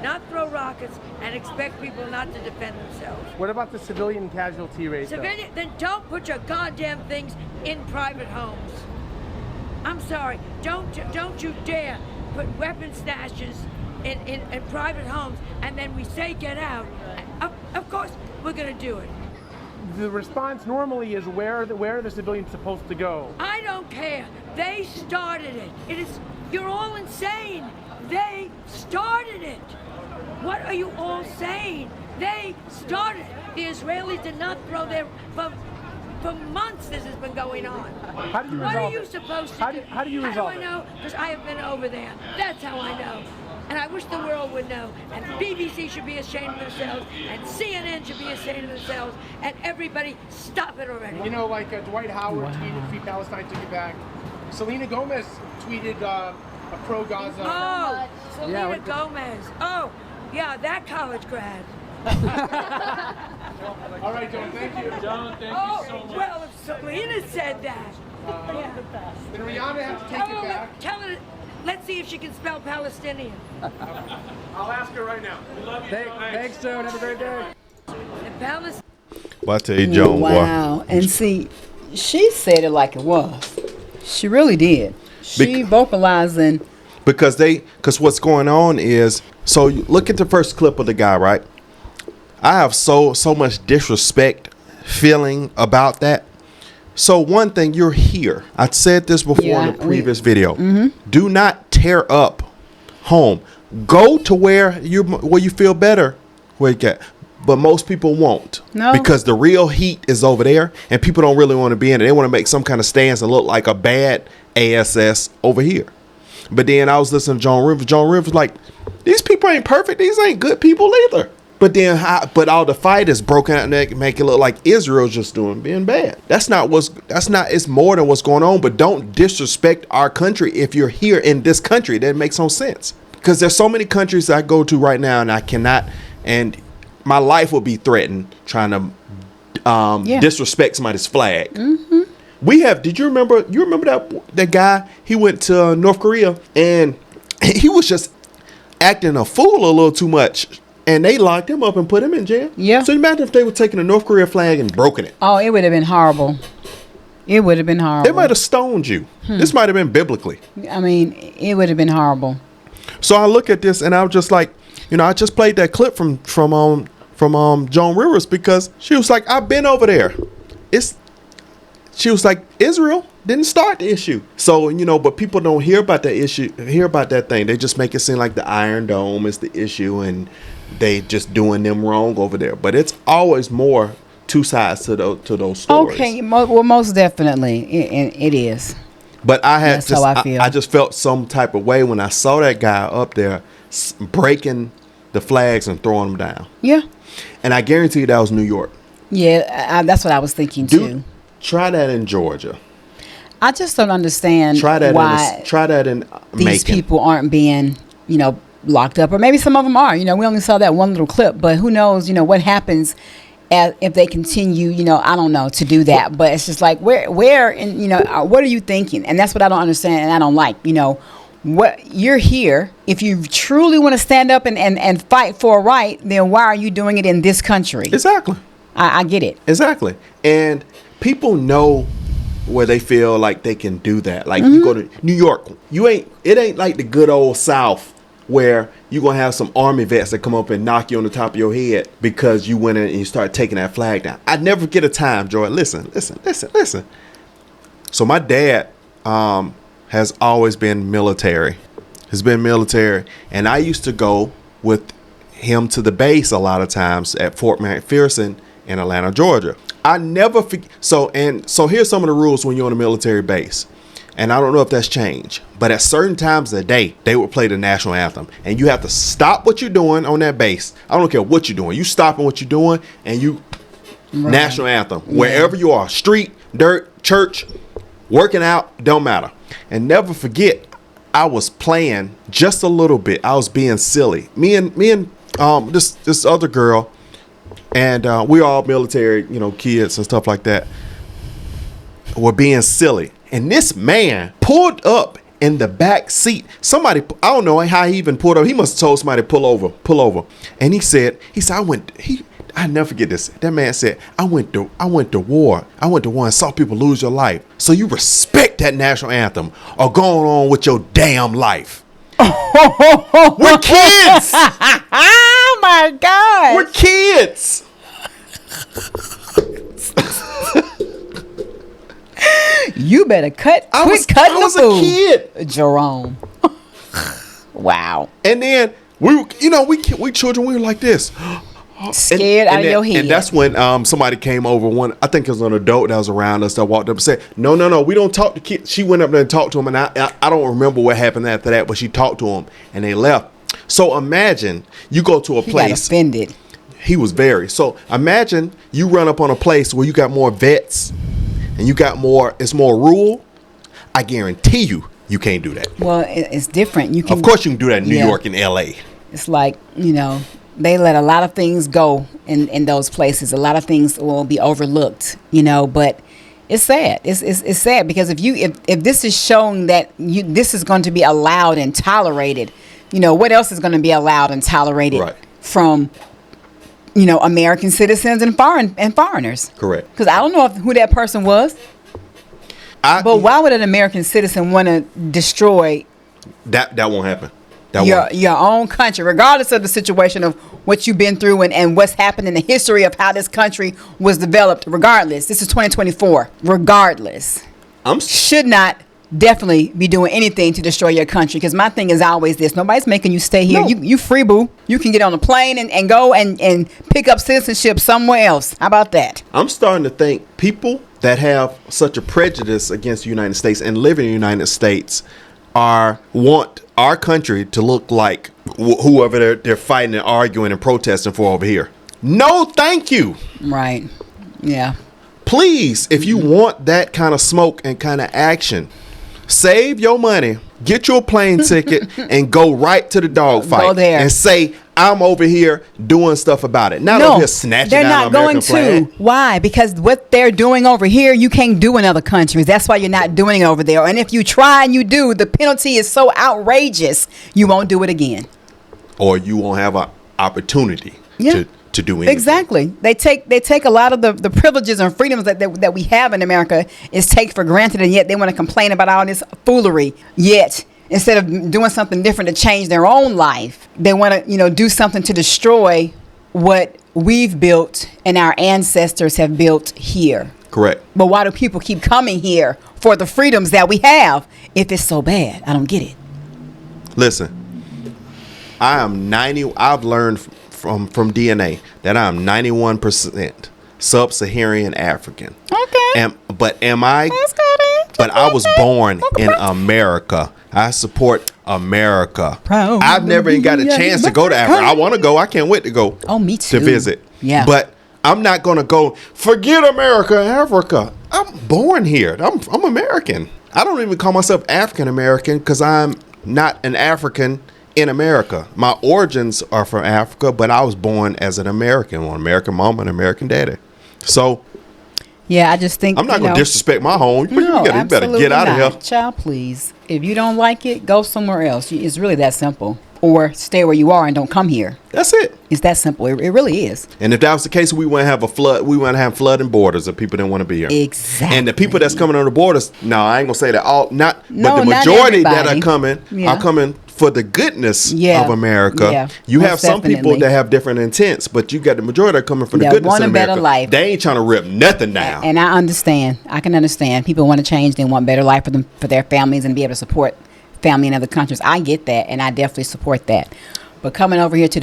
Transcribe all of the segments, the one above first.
Not throw rockets and expect people not to defend themselves. What about the civilian casualty rate? Then don't put your goddamn things in private homes. I'm sorry. Don't you dare put weapon stashes in private homes, and then we say get out. Of course we're gonna do it. The response normally is where are the civilians supposed to go? I don't care. They started it. You're all insane. They started it. What are you all saying? They started it. The Israelis did not throw their... For months this has been going on. How do you resolve it? What are you supposed to do? How do you resolve it? How do I know? Because I have been over there. That's how I know. And I wish the world would know. And BBC should be ashamed of themselves. And CNN should be ashamed of themselves. And everybody, stop it already. You know, like Dwight Howard tweeted Free Palestine, took it back. Selena Gomez tweeted a pro-Gaza. Oh, Selena Gomez. Oh, yeah, that college grad. All right, Joan, thank you. Joan, thank you so much. Well, if Selena said that. Then Rihanna has to take it back. Tell her, let's see if she can spell Palestinian. I'll ask her right now. We love you. Thanks, Joan. Have a great day. Well, I tell you, Joan, wow. And see, she said it like it was. She really did. She vocalizing. Because what's going on is, so you look at the first clip of the guy, right? I have so much disrespect feeling about that. So one thing, you're here. I said this before in the previous video. Do not tear up home. Go to where you feel better. But most people won't. No. Because the real heat is over there, and people don't really want to be in it. They want to make some kind of stance and look like a bad ASS over here. But then I was listening to Joan Rivers. Joan Rivers like, these people ain't perfect. These ain't good people either. But then, all the fight is broken out and make it look like Israel's just being bad. It's more than what's going on. But don't disrespect our country if you're here in this country. That makes no sense. Because there's so many countries I go to right now, and I cannot, and my life will be threatened trying to disrespect somebody's flag. Did you remember that guy? He went to North Korea and he was just acting a fool a little too much, and they locked him up and put him in jail. Yeah. So imagine if they were taking a North Korea flag and broken it. Oh, it would have been horrible. It would have been horrible. They might have stoned you. This might have been biblically. I mean, it would have been horrible. So I look at this and I was just like, I just played that clip from Joan Rivers because she was like, I've been over there. She was like, Israel didn't start the issue. So, but people don't hear about that issue, hear about that thing. They just make it seem like the Iron Dome is the issue and they just doing them wrong over there. But it's always more two sides to those stories. Okay, well, most definitely it is. But That's how I feel. I just felt some type of way when I saw that guy up there breaking the flags and throwing them down. Yeah. And I guarantee you that was New York. Yeah, that's what I was thinking too. Try that in Georgia. I just don't understand why these people aren't being, locked up, or maybe some of them are. We only saw that one little clip, but who knows, what happens if they continue, I don't know, to do that. But it's just like where and what are you thinking? And that's what I don't understand and I don't like. What you're here, if you truly want to stand up and fight for a right, then why are you doing it in this country? Exactly. I get it. Exactly. And people know where they feel like they can do that. Like you go to New York, it ain't like the good old South where you're going to have some army vets that come up and knock you on the top of your head because you went in and you start taking that flag down. I'd never get a time, Joy. Listen. So my dad has always been military. And I used to go with him to the base a lot of times at Fort McPherson in Atlanta, Georgia. I never forget. So here's some of the rules when you're on a military base. and I don't know if that's changed, but at certain times of the day, they would play the national anthem. And you have to stop what you're doing on that base. I don't care what you're doing. You stopping what you're doing, and you national anthem. Wherever you are, street, dirt, church, working out, don't matter. And never forget, I was playing just a little bit. I was being silly. Me and this other girl, and we all military, kids and stuff like that, were being silly. And this man pulled up in the back seat. Somebody, I don't know how he even pulled up. He must have told somebody to pull over. And he said, I never forget this. That man said, I went to war. I went to war and saw people lose your life. So you respect that national anthem or going on with your damn life. We're kids. Oh my God. We're kids. You better quit cutting the food. I was a kid, Jerome. Wow. And then we children, we were like this. Scared out of your head. And that's when somebody came over. I think it was an adult that was around us that walked up and said, no, we don't talk to kids. She went up there and talked to him, and I don't remember what happened after that, but she talked to him, and they left. So imagine you go to a place. He got offended. He was very. So imagine you run up on a place where you got more vets, and it's more rural. I guarantee you can't do that. Well, it's different. Of course you can do that in New York and L.A. It's like, they let a lot of things go in those places. A lot of things will be overlooked, but it's sad. It's sad because if this is showing that this is going to be allowed and tolerated, what else is going to be allowed and tolerated from, American citizens and foreigners? Correct. Because I don't know who that person was. But why would an American citizen want to destroy? That won't happen. Your own country, regardless of the situation of what you've been through and what's happened in the history of how this country was developed. Regardless, this is 2024. Regardless, should not definitely be doing anything to destroy your country. Because my thing is always this: nobody's making you stay here. No. You free, boo. You can get on a plane and go and pick up citizenship somewhere else. How about that? I'm starting to think people that have such a prejudice against the United States and live in the United States want our country to look like whoever they're fighting and arguing and protesting for over here. No, thank you. Right. Yeah. Please, if you want that kind of smoke and kind of action, save your money, get your plane ticket, and go right to the dogfight. Go there and say, I'm over here doing stuff about it. Not over here snatching down an American flag. They're not going to. Why? Because what they're doing over here, you can't do in other countries. That's why you're not doing it over there. And if you try and you do, the penalty is so outrageous, you won't do it again. Or you won't have an opportunity to do anything. Exactly. They take a lot of the privileges and freedoms that we have in America is take for granted, and yet they want to complain about all this foolery. Yet instead of doing something different to change their own life, they want to do something to destroy what we've built and our ancestors have built here. Correct. But why do people keep coming here for the freedoms that we have if it's so bad? I don't get it. Listen, I've learned from DNA that I'm 91% sub-Saharan African. Okay. But I was born in America. I support America. I've never even got a chance to go to Africa. I want to go. I can't wait to go. Oh, me too. To visit. Yeah. But I'm not going to go, forget America, Africa. I'm born here. I'm American. I don't even call myself African American because I'm not an African in America. My origins are from Africa, but I was born as an American, with an American mom and an American daddy. So yeah, I just think I'm not going to disrespect my home. No, you better get out of here. Child, please. If you don't like it, go somewhere else. It's really that simple. Or stay where you are and don't come here. That's it. It's that simple. It really is. And if that was the case, we wouldn't have a flood. We wouldn't have flooding borders if people didn't want to be here. Exactly. And the people that's coming on the borders, no, I ain't gonna say that all. But the majority that are coming for the goodness of America. Yeah, you have some people that have different intents, but you got the majority that are coming for the goodness of America. Want a better life. They ain't trying to rip nothing down. And I understand. I can understand. People want to change. They want better life for their families and be able to support family in other countries. I get that, and I definitely support that. But coming over here to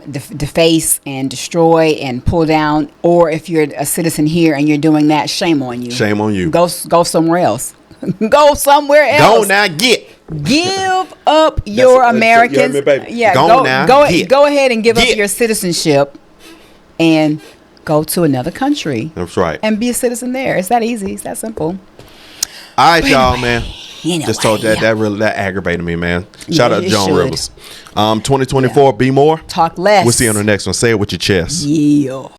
deface and destroy and pull down, or if you're a citizen here and you're doing that, shame on you. Shame on you. Go somewhere else. Go somewhere else. Go now, Give up your Americans. Yeah, go ahead and give up your citizenship and go to another country. That's right. And be a citizen there. It's that easy. It's that simple. All right, y'all, man. Just told that aggravated me, man. Shout out to Joan Rivers. 2024, be more. Talk less. We'll see you on the next one. Say it with your chest. Yeah.